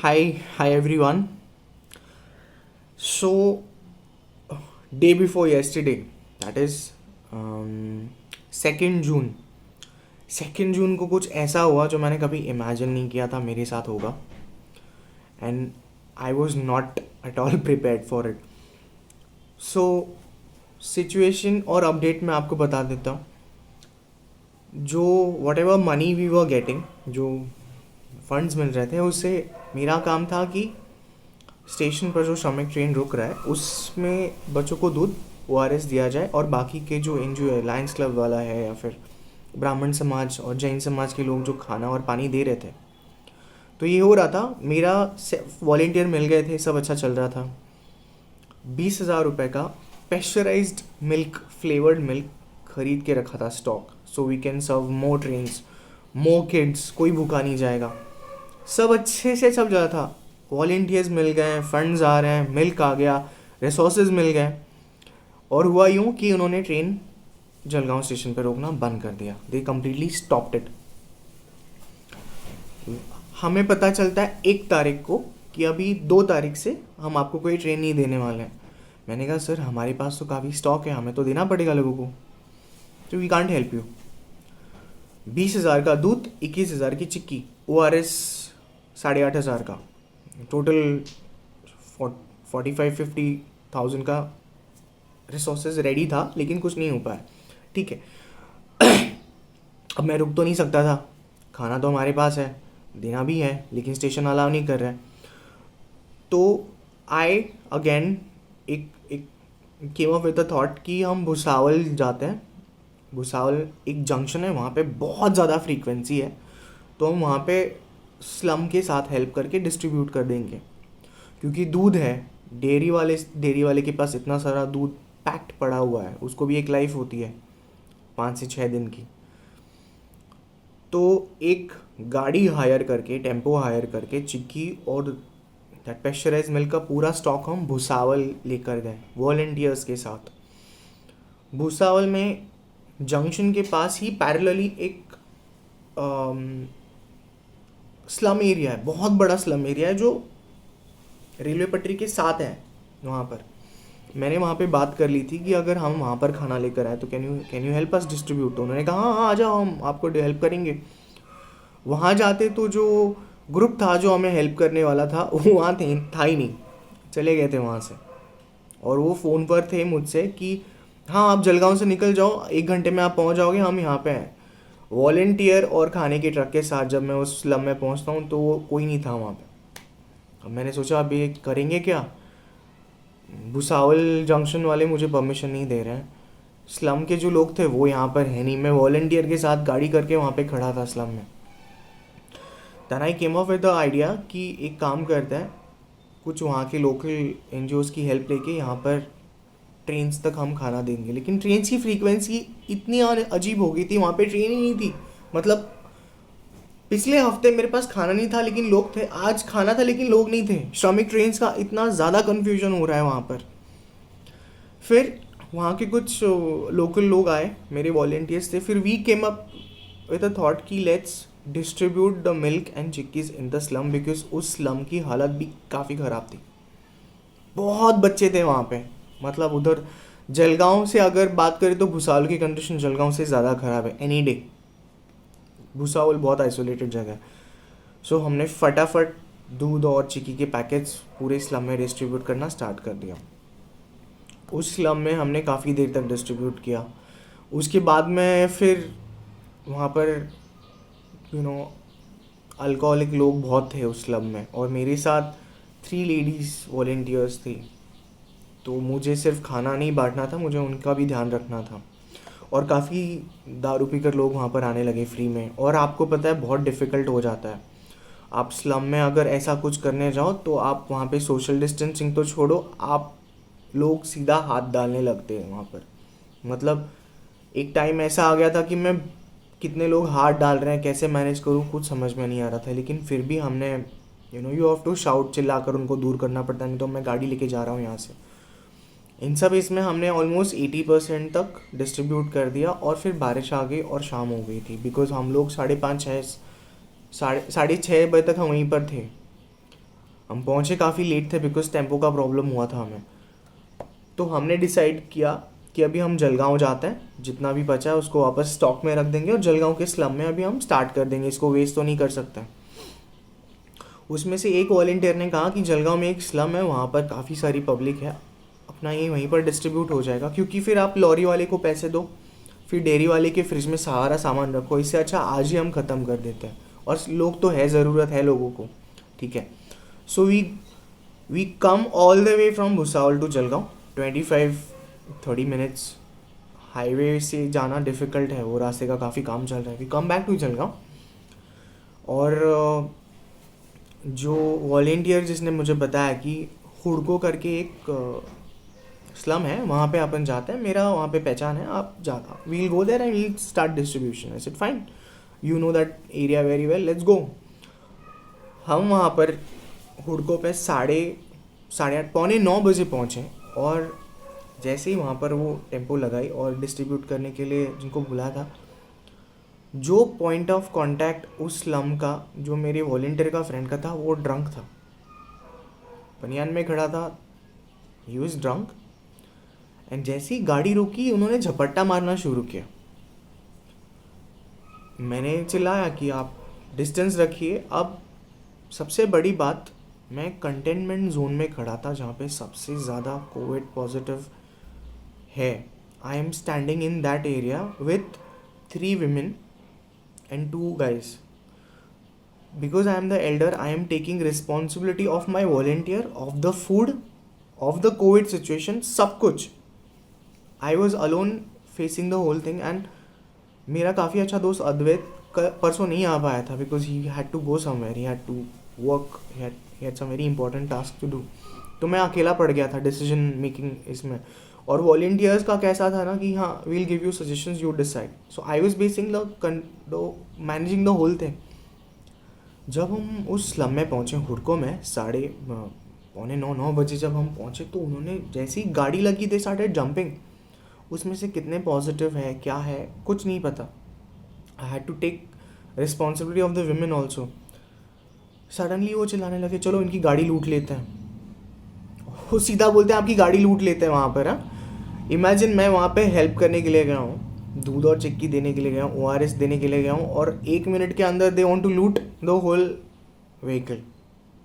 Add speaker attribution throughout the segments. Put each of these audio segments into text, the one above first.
Speaker 1: Hi everyone. So, day before yesterday, that is 2nd June 2nd जून को कुछ ऐसा हुआ जो मैंने कभी इमेजिन नहीं किया था मेरे साथ होगा. And I was not at all prepared for it. So situation और अपडेट मैं आपको बता देता हूँ. जो whatever money we were getting, जो फंड्स मिल रहे थे, उससे मेरा काम था कि स्टेशन पर जो श्रमिक ट्रेन रुक रहा है उसमें बच्चों को दूध ORS दिया जाए, और बाकी के जो NGO है, लायंस क्लब वाला है या फिर ब्राह्मण समाज और जैन समाज के लोग जो खाना और पानी दे रहे थे, तो ये हो रहा था. मेरा वॉलेंटियर मिल गए थे, सब अच्छा चल रहा था. 20,000 रुपये का पेस्चराइज्ड मिल्क, फ्लेवर्ड मिल्क खरीद के रखा था stock, so we can serve more trains, more kids, कोई भूखा नहीं जाएगा. सब अच्छे से सब जा था. वॉलेंटियर्स मिल गए, फंड्स आ रहे हैं, मिल्क आ गया, रिसोर्सेज मिल गए. और हुआ यूँ कि उन्होंने ट्रेन जलगांव स्टेशन पर रोकना बंद कर दिया. They completely stopped it. हमें पता चलता है 1 तारीख को कि अभी 2 तारीख से हम आपको कोई ट्रेन नहीं देने वाले हैं. मैंने कहा सर हमारे पास तो काफ़ी स्टॉक है, हमें तो देना पड़ेगा लोगों को, तो वी कांट हेल्प यू. 20,000 का दूध, 21,000 की चिक्की, ORS 8,500 का, टोटल 45-50,000 का रिसोर्सेज रेडी था, लेकिन कुछ नहीं हो पाया. ठीक है. अब मैं रुक तो नहीं सकता था, खाना तो हमारे पास है, देना भी है, लेकिन स्टेशन अलाउ नहीं कर रहा है. तो आई अगेन एक केम अप विद द थॉट कि हम भुसावल जाते हैं. भुसावल एक जंक्शन है, वहाँ पे बहुत ज़्यादा फ्रीक्वेंसी है, तो हम वहाँ पे स्लम के साथ हेल्प करके डिस्ट्रीब्यूट कर देंगे. क्योंकि दूध है, डेयरी वाले के पास इतना सारा दूध पैक्ड पड़ा हुआ है, उसको भी एक लाइफ होती है 5 से 6 दिन की. तो एक गाड़ी हायर करके, टेम्पो हायर करके चिक्की और दैट पेस्चराइज मिल्क का पूरा स्टॉक हम भुसावल लेकर गए वॉलंटियर्स के साथ. भुसावल में जंक्शन के पास ही पैरेलली एक स्लम एरिया है, बहुत बड़ा स्लम एरिया है जो रेलवे पटरी के साथ है. वहाँ पर मैंने वहाँ पे बात कर ली थी कि अगर हम वहाँ पर खाना लेकर आए तो can you help us distribute. तो उन्होंने कहा हाँ आ जाओ, हम आपको हेल्प करेंगे. वहाँ जाते तो जो ग्रुप था जो हमें हेल्प करने वाला था वो वहाँ था ही नहीं, चले गए थे वहाँ से. और वो फ़ोन पर थे मुझसे कि हाँ आप जलगांव से निकल जाओ, 1 घंटे में आप पहुँच जाओगे, हम यहाँ पे हैं. वॉलेंटियर और खाने के ट्रक के साथ जब मैं उस स्लम में पहुँचता हूँ तो वो कोई नहीं था वहाँ पे. अब मैंने सोचा अब ये करेंगे क्या. भुसावल जंक्शन वाले मुझे परमिशन नहीं दे रहे हैं, स्लम के जो लोग थे वो यहाँ पर है नहीं. मैं वॉलेंटियर के साथ गाड़ी करके वहाँ पे खड़ा था स्लम में. Then I came up with the idea कि एक काम करते हैं, कुछ वहाँ के लोकल NGOs की हेल्प लेके यहाँ पर ट्रेन्स तक हम खाना देंगे. लेकिन ट्रेन्स की फ्रीक्वेंसी इतनी अजीब हो गई थी, वहाँ पे ट्रेन ही नहीं थी. मतलब पिछले हफ्ते मेरे पास खाना नहीं था लेकिन लोग थे, आज खाना था लेकिन लोग नहीं थे. श्रमिक ट्रेन्स का इतना ज़्यादा कन्फ्यूजन हो रहा है वहाँ पर. फिर वहाँ के कुछ लोकल लोग आए, मेरे वॉलेंटियर्स थे. फिर we came up with a thought कि let's distribute the milk and chikkis in the slum, because उस स्लम की हालत भी काफ़ी ख़राब थी. बहुत बच्चे थे वहाँ पे. मतलब उधर जलगांव से अगर बात करें तो भुसावल की कंडीशन जलगांव से ज़्यादा ख़राब है एनी डे. भुसावल बहुत आइसोलेटेड जगह है. सो हमने फटाफट दूध और चिक्की के पैकेट्स पूरे स्लम में डिस्ट्रीब्यूट करना स्टार्ट कर दिया. उस स्लम में हमने काफ़ी देर तक डिस्ट्रीब्यूट किया. उसके बाद में फिर वहाँ पर अल्कोहलिक लोग बहुत थे उस स्लम में, और मेरे साथ 3 लेडीज़ वॉलेंटियर्स थी. तो मुझे सिर्फ खाना नहीं बांटना था, मुझे उनका भी ध्यान रखना था. और काफ़ी दारू पीकर लोग वहाँ पर आने लगे फ्री में. और आपको पता है बहुत डिफ़िकल्ट हो जाता है. आप स्लम में अगर ऐसा कुछ करने जाओ तो आप वहाँ पे सोशल डिस्टेंसिंग तो छोड़ो, आप लोग सीधा हाथ डालने लगते हैं वहाँ पर. मतलब एक टाइम ऐसा आ गया था कि मैं कितने लोग हाथ डाल रहे हैं, कैसे मैनेज करूँ, कुछ समझ में नहीं आ रहा था. लेकिन फिर भी हमने यू हैव टू शाउट, चिल्लाकर उनको दूर करना पड़ता है, नहीं तो मैं गाड़ी लेके जा रहा हूँ यहाँ से. इन सब इसमें हमने ऑलमोस्ट 80% तक डिस्ट्रीब्यूट कर दिया. और फिर बारिश आ गई और शाम हो गई थी, बिकॉज हम लोग 5:30 6 साढ़े 6 बजे तक हम वहीं पर थे. हम पहुँचे काफ़ी लेट थे बिकॉज टेम्पो का प्रॉब्लम हुआ था हमें। तो हमने डिसाइड किया कि अभी हम जलगांव जाते हैं, जितना भी बचा है उसको वापस स्टॉक में रख देंगे और जलगांव के स्लम में अभी हम स्टार्ट कर देंगे, इसको वेस्ट तो नहीं कर सकते। उसमें से एक वॉलंटियर ने कहा कि जलगांव में एक स्लम है, वहाँ पर काफ़ी सारी पब्लिक है, अपना ये वहीं पर डिस्ट्रीब्यूट हो जाएगा, क्योंकि फिर आप लॉरी वाले को पैसे दो, फिर डेयरी वाले के फ्रिज में सारा सामान रखो, इससे अच्छा आज ही हम ख़त्म कर देते हैं। और लोग तो है, ज़रूरत है लोगों को, ठीक है। So we come all the way from Bhusawal to Jalgaon, 25-30 minutes. Highway से जाना डिफ़िकल्ट है, वो रास्ते का काफ़ी काम चल रहा है। We come back to Jalgaon, और जो वॉलेंटियर जिसने मुझे बताया कि हुडको करके एक स्लम है, वहाँ पे अपन जाते हैं, मेरा वहाँ पे पहचान है, आप जाना, we'll go there and we'll start distribution. I said fine, you know that area very well, let's go. हम वहाँ पर हुडको पे 8:30 8:45 पहुँचे, और जैसे ही वहाँ पर वो टेम्पो लगाई और डिस्ट्रीब्यूट करने के लिए जिनको बुलाया था, जो पॉइंट ऑफ कांटेक्ट उस स्लम का जो मेरे वॉलंटियर का फ्रेंड का था, वो ड्रंक था, बनियान में खड़ा था, ही वाज ड्रंक। एंड जैसे ही गाड़ी रुकी, उन्होंने झपट्टा मारना शुरू किया। मैंने चिल्लाया कि आप डिस्टेंस रखिए। अब सबसे बड़ी बात, मैं कंटेनमेंट जोन में खड़ा था जहाँ पे सबसे ज़्यादा कोविड पॉजिटिव है। I am standing in that area with 3 women and 2 guys. Because I am the elder, I am taking responsibility of my volunteer, of the food, of the COVID situation, सब कुछ। I was alone facing the whole thing, and मेरा काफ़ी अच्छा दोस्त अद्वैत परसों नहीं आ पाया था because he had to go somewhere, he had to work, he had some very important task to do. तो मैं अकेला पड़ गया था डिसीजन मेकिंग इसमें। और वॉलेंटियर्स का कैसा था ना कि हाँ, we'll give you suggestions, you decide. So I was basing the managing the whole thing. जब हम उस स्लम में पहुँचे हुडको में 8:45-9 बजे जब हम पहुँचे, तो उन्होंने जैसी गाड़ी लगी थे स्टार्टेड जंपिंग। उसमें से कितने पॉजिटिव है क्या है कुछ नहीं पता। I had to take responsibility of the women also. Suddenly वो चिल्लाने लगे, चलो इनकी गाड़ी लूट लेते हैं। वो सीधा बोलते हैं आपकी गाड़ी लूट लेते हैं वहाँ पर। हाँ, इमेजिन मैं वहाँ पे हेल्प करने के लिए गया हूँ, दूध और चिक्की देने के लिए गया हूँ, ORS देने के लिए गया हूँ, और 1 मिनट के अंदर they want to loot the whole vehicle.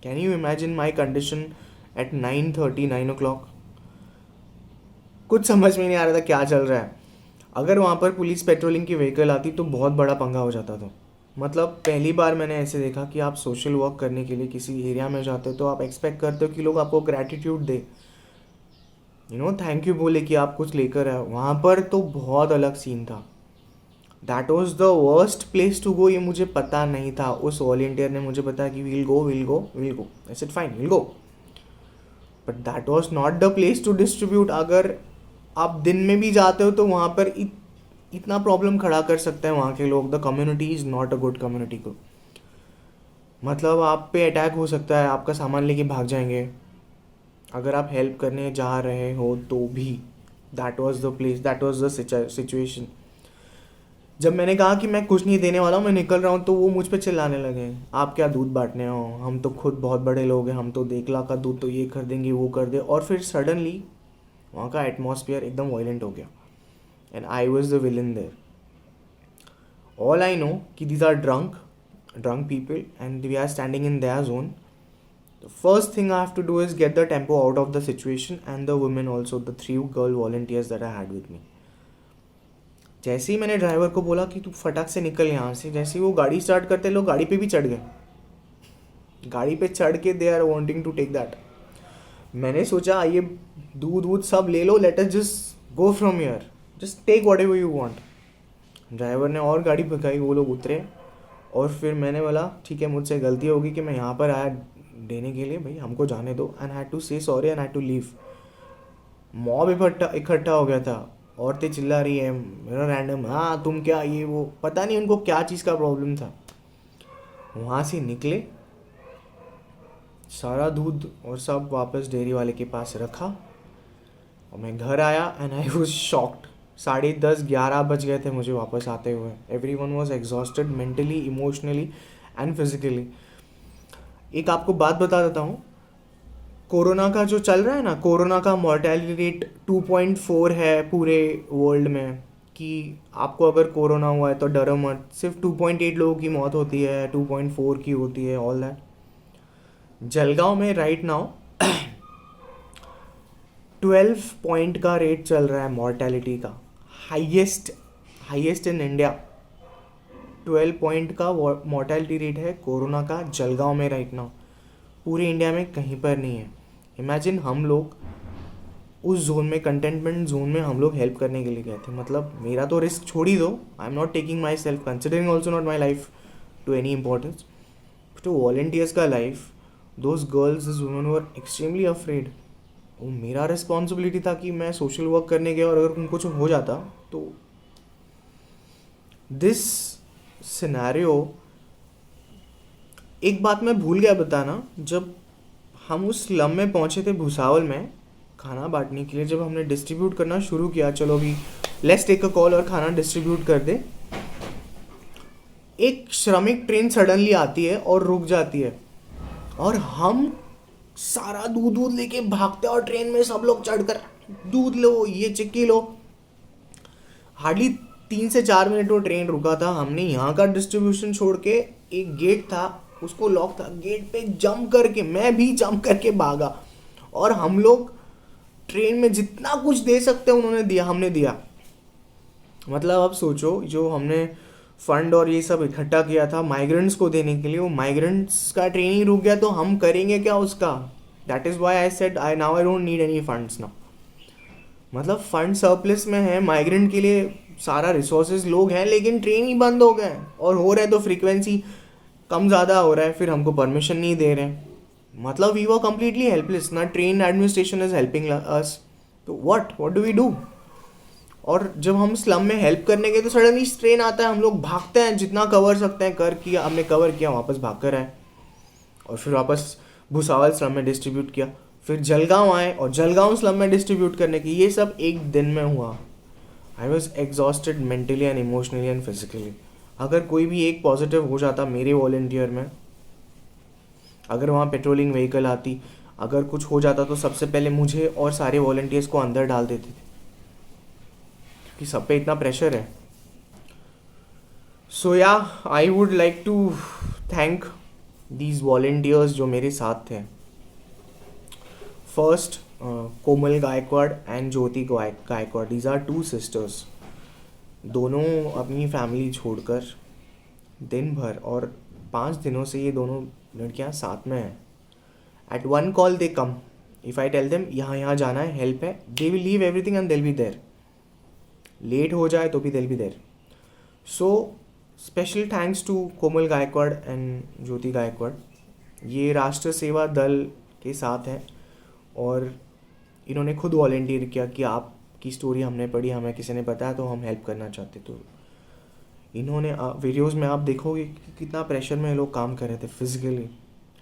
Speaker 1: Can you imagine my condition at 9:30 9 o'clock? कुछ समझ में नहीं आ रहा था क्या चल रहा है। अगर वहाँ पर पुलिस पेट्रोलिंग की व्हीकल आती तो बहुत बड़ा पंगा हो जाता था। मतलब पहली बार मैंने ऐसे देखा कि आप सोशल वर्क करने के लिए किसी एरिया में जाते हो तो आप एक्सपेक्ट करते हो कि लोग आपको ग्रैटिट्यूड दे, थैंक यू बोले कि आप कुछ लेकर आए। वहाँ पर तो बहुत अलग सीन था। That was the worst place to go. ये मुझे पता नहीं था। उस वॉलंटियर ने मुझे बताया कि we'll go. I said fine, we'll go, but that was not the place to distribute. अगर आप दिन में भी जाते हो तो वहाँ पर इतना प्रॉब्लम खड़ा कर सकते हैं वहाँ के लोग। The community is not a good community को। मतलब आप पे अटैक हो सकता है, आपका सामान लेके भाग जाएंगे अगर आप हेल्प करने जा रहे हो तो भी। That was the place, that was the situation. जब मैंने कहा कि मैं कुछ नहीं देने वाला हूँ, मैं निकल रहा हूँ, तो वो मुझ पे चिल्लाने लगे, आप क्या दूध बांटने हो, हम तो खुद बहुत बड़े लोग हैं, हम तो 1 लाख का दूध तो ये कर देंगे वो कर दे। और फिर सडनली वहाँ का एटमॉस्फेयर एकदम वायलेंट हो गया and I was the villain there. All I know कि these are drunk people and we are standing in their zone. The first thing I have to do is get the tempo out of the situation and the women also, the 3 girl volunteers that I had with me. जैसे ही मैंने driver को बोला कि तू फटाक से निकल यहाँ से, जैसे ही वो गाड़ी स्टार्ट करते, लोग गाड़ी पे भी चढ़ गए। गाड़ी पे चढ़ के they are wanting to take that. मैंने सोचा ये दूध सब ले लो, let us just go from here, just take whatever you want. Driver ने और गाड़ी भगाई, वो लोग उतरे, और फिर मैंने बोला ठीक है, मुझसे गलती होगी कि मैं यहाँ पर आया देने के लिए, भाई हमको जाने दो। And had to say sorry and had to leave. Mob इकट्ठा हो गया था, औरतें चिल्ला रही है मेरा रैंडम, हाँ तुम क्या ये वो, पता नहीं उनको क्या चीज़ का प्रॉब्लम था। वहाँ से निकले, सारा दूध और सब वापस डेयरी वाले के पास रखा, और मैं घर आया एंड आई वॉज शॉक्ड। 10:30-11 बज गए थे मुझे वापस आते हुए। Everyone was exhausted mentally, emotionally and physically. एक आपको बात बता देता हूँ, कोरोना का जो चल रहा है ना, कोरोना का मॉर्टेलिटी रेट 2.4 है पूरे वर्ल्ड में, कि आपको अगर कोरोना हुआ है तो डरो मत, सिर्फ 2.8 लोगों की मौत होती है, 2.4 की होती है, ऑल दैट। जलगांव में राइट नाउ 12 पॉइंट का रेट चल रहा है मॉर्टेलिटी का, highest highest in India. 12 point का मॉर्टेलिटी रेट है कोरोना का जलगांव में राइट नाउ, पूरे इंडिया में कहीं पर नहीं है। इमेजिन हम लोग उस जोन में, कंटेनमेंट जोन में हम लोग हेल्प करने के लिए गए थे। मतलब मेरा तो रिस्क छोड़ ही दो, I am not taking myself, considering also not my life to any importance, to volunteers का life, those girls is women were extremely afraid. वो मेरा रिस्पॉन्सिबिलिटी था कि मैं सोशल वर्क करने गया और अगर उनको कुछ हो जाता तो दिस सिनेरियो। एक बात मैं भूल गया बताना, जब हम उस स्लम में पहुंचे थे भुसावल में खाना बांटने के लिए, जब हमने डिस्ट्रीब्यूट करना शुरू किया, चलो भी लेट्स टेक अ कॉल और खाना डिस्ट्रीब्यूट कर दे, एक श्रमिक ट्रेन सडनली आती है और रुक जाती है और हम सारा दूध लेके भागते हैं और ट्रेन में सब लोग चढ़कर दूध लो, ये चिक्की लो। हार्डली 3 से 4 मिनट वो ट्रेन रुका था, हमने यहाँ का डिस्ट्रीब्यूशन छोड़ के, एक गेट था उसको लॉक था, गेट पे जंप करके, मैं भी जंप करके भागा और हम लोग ट्रेन में जितना कुछ दे सकते हैं उन्होंने दिया, हमने दिया। मतलब अब सोचो, जो हमने फंड और ये सब इकट्ठा किया था माइग्रेंट्स को देने के लिए, वो माइग्रेंट्स का ट्रेन ही रुक गया तो हम करेंगे क्या उसका। That is why I said I don't need any funds now. मतलब फंड सरप्लस में है, माइग्रेंट के लिए सारा रिसोर्सेज लोग हैं, लेकिन ट्रेन ही बंद हो गए और हो रहा है तो फ्रीक्वेंसी कम ज़्यादा हो रहा है, फिर हमको परमिशन नहीं दे रहे हैं। मतलब वी वर कम्प्लीटली हेल्पलेस, ना train administration is helping us, तो व्हाट डू वी डू। और जब हम स्लम में हेल्प करने गए तो सडनली ट्रेन आता है, हम लोग भागते हैं, जितना कवर सकते हैं कर किया, हमने कवर किया, वापस भाग कर आए और फिर वापस भुसावल स्लम में डिस्ट्रीब्यूट किया, फिर जलगांव आए और जलगांव स्लम में डिस्ट्रीब्यूट करने की। ये सब एक दिन में हुआ। I was exhausted mentally and emotionally and physically. अगर कोई भी एक पॉजिटिव हो जाता मेरे वॉलेंटियर में, अगर वहाँ पेट्रोलिंग व्हीकल आती, अगर कुछ हो जाता तो सबसे पहले मुझे और सारे वॉलेंटियर्स को अंदर डाल देते थे, क्योंकि सब पे इतना प्रेशर है। So yeah I would like to thank these volunteers जो मेरे साथ थे। First Komal Gaikwad and Jyoti Gaikwad, these are 2 sisters. दोनों अपनी फैमिली छोड़कर दिन भर, और 5 दिनों से ये दोनों लड़कियां साथ में हैं। At one call they come, if I tell them यहाँ जाना है, हेल्प है, they will leave everything and they will be there. Late हो जाए तो भी they will be there. So special thanks to Komal Gaikwad and Jyoti Gaikwad. ये राष्ट्र सेवा दल के साथ हैं और इन्होंने खुद वॉलेंटियर किया कि आपकी स्टोरी हमने पढ़ी, हमें किसी ने बताया तो हम हेल्प करना चाहते। तो इन्होंने वीडियोस में आप देखोगे कि कितना प्रेशर में लोग काम कर रहे थे physically.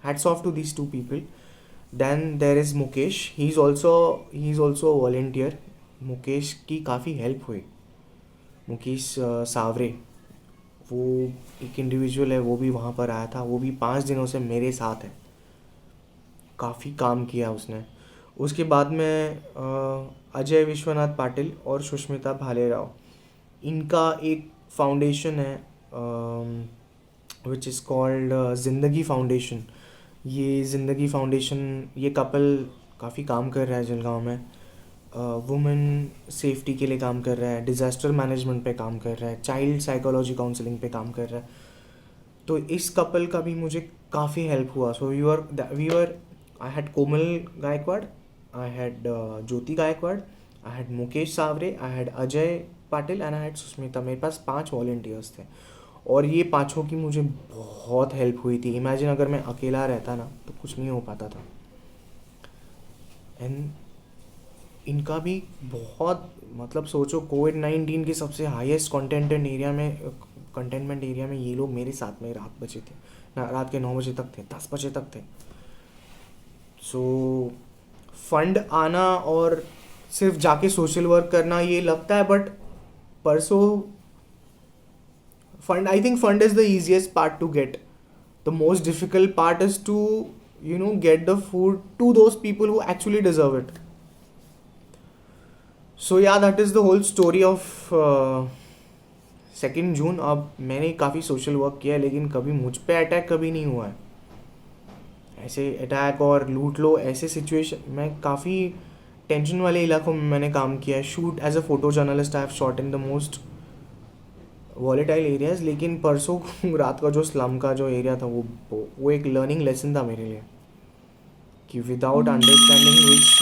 Speaker 1: Hats off to these 2 people. Then there is Mukesh, he is also volunteer. Mukesh की काफ़ी हेल्प हुई। मुकेश सावरे, वो एक इंडिविजुअल है, वो भी वहाँ पर आया था, वो भी 5 दिनों से मेरे साथ है, काफ़ी काम किया उसने। उसके बाद में अजय विश्वनाथ पाटिल और सुष्मिता भालेराव, इनका एक फाउंडेशन है विच इज़ कॉल्ड ज़िंदगी फाउंडेशन। ये ज़िंदगी फाउंडेशन, ये कपल काफ़ी काम कर रहा है जलगांव में, वुमेन सेफ्टी के लिए काम कर रहा है, डिज़ास्टर मैनेजमेंट पे काम कर रहा है, चाइल्ड साइकोलॉजी काउंसलिंग पे काम कर रहा है। तो इस कपल का भी मुझे काफ़ी हेल्प हुआ। So we were I had Komal Gaikwad, I had Jyoti Gaikwad, I had Mukesh Saware, I had Ajay Patil and I had Sushmita. मेरे पास 5 वॉलेंटियर्स थे और ये 5 की मुझे बहुत हेल्प हुई थी। इमेजिन अगर मैं अकेला रहता ना तो कुछ नहीं हो पाता था। एंड इनका भी बहुत, मतलब सोचो कोविड-19 के सबसे हाईएस्ट कंटेनमेंट एरिया में ये लोग मेरे साथ में रात के 9 बजे तक थे, 10 बजे तक थे। सो फंड आना और सिर्फ जाके सोशल वर्क करना ये लगता है, बट परसों fund, I think fund is the easiest part to get. The most difficult part is to get the food to those people who actually deserve it. So yeah, that is the whole story of 2 जून. अब मैंने काफ़ी social work किया है, लेकिन कभी मुझ पे attack कभी नहीं हुआ है. ऐसे अटैक और लूट लो ऐसे सिचुएशन, मैं काफ़ी टेंशन वाले इलाकों में मैंने काम किया है. Shoot as a photo journalist I have shot in the most volatile areas. लेकिन परसों रात का जो स्लम का जो एरिया था, वो एक लर्निंग लेसन था मेरे लिए, कि विदाउट अंडरस्टैंडिंग विच